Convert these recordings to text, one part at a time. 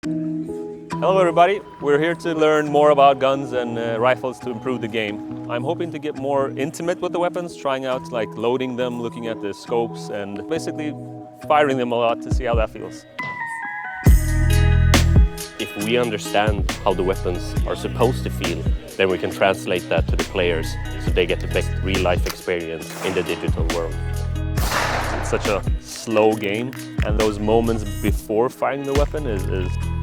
Hello everybody, we're here to learn more about guns and rifles to improve the game. I'm hoping to get more intimate with the weapons, trying out like loading them, looking at the scopes and basically firing them a lot to see how that feels. If we understand how the weapons are supposed to feel, then we can translate that to the players so they get the best real-life experience in the digital world. It's such a slow game, and those moments before firing the weapon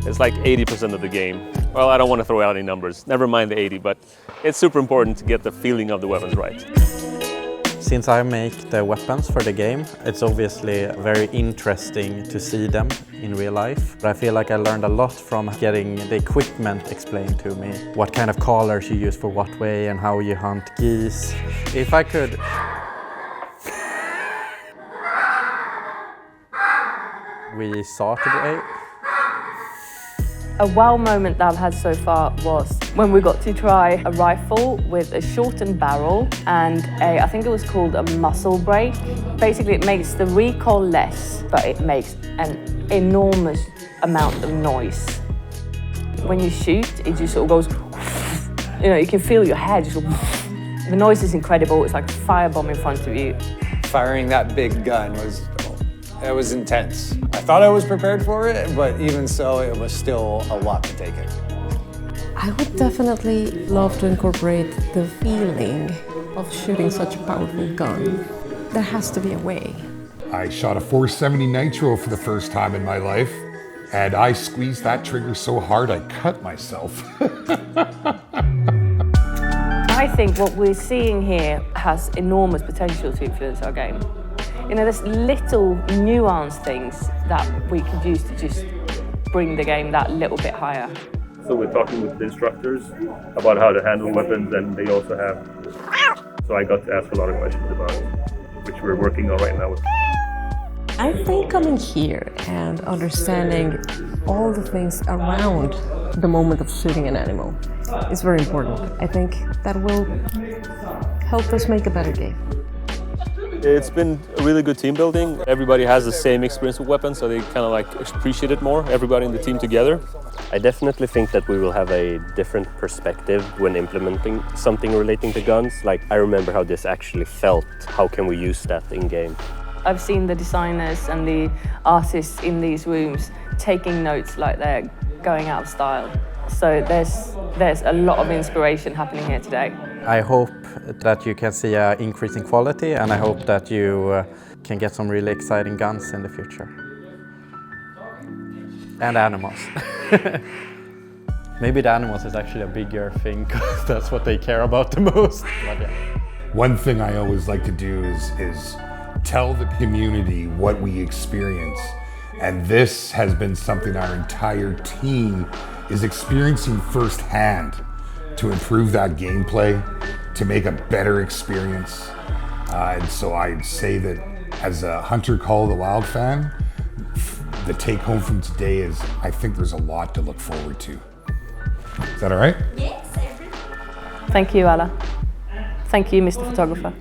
it's like 80% of the game. Well, I don't want to throw out any numbers, never mind the 80, but it's super important to get the feeling of the weapons right. Since I make the weapons for the game, it's obviously very interesting to see them in real life. But I feel like I learned a lot from getting the equipment explained to me. What kind of collars you use for what way and how you hunt geese. If I could... we saw today. A wow moment that I've had so far was when we got to try a rifle with a shortened barrel and I think it was called a muzzle brake. Basically it makes the recoil less, but it makes an enormous amount of noise. When you shoot, it just sort of goes, you know, you can feel your head just, the noise is incredible, it's like a firebomb in front of you. Firing that big gun was intense. I thought I was prepared for it, but even so, it was still a lot to take in. I would definitely love to incorporate the feeling of shooting such a powerful gun. There has to be a way. I shot a 470 Nitro for the first time in my life, and I squeezed that trigger so hard I cut myself. I think what we're seeing here has enormous potential to influence our game. You know, there's little nuanced things that we could use to just bring the game that little bit higher. So we're talking with the instructors about how to handle weapons, and they also have... So I got to ask a lot of questions about it, which we're working on right now. I think coming here and understanding all the things around the moment of shooting an animal is very important. I think that will help us make a better game. It's been a really good team building. Everybody has the same experience with weapons, so they kind of like appreciate it more, everybody in the team together. I definitely think that we will have a different perspective when implementing something relating to guns. Like, I remember how this actually felt. How can we use that in game? I've seen the designers and the artists in these rooms taking notes like they're going out of style. So there's a lot of inspiration happening here today. I hope that you can see an increase in quality, and I hope that you can get some really exciting guns in the future. And animals. Maybe the animals is actually a bigger thing, because that's what they care about the most. But yeah. One thing I always like to do is tell the community what we experience. And this has been something our entire team is experiencing firsthand to improve that gameplay, to make a better experience. And so I'd say that as a Hunter Call of the Wild fan, the take home from today is I think there's a lot to look forward to. Is that all right? Thank you, Alla. Thank you, Mr. Photographer.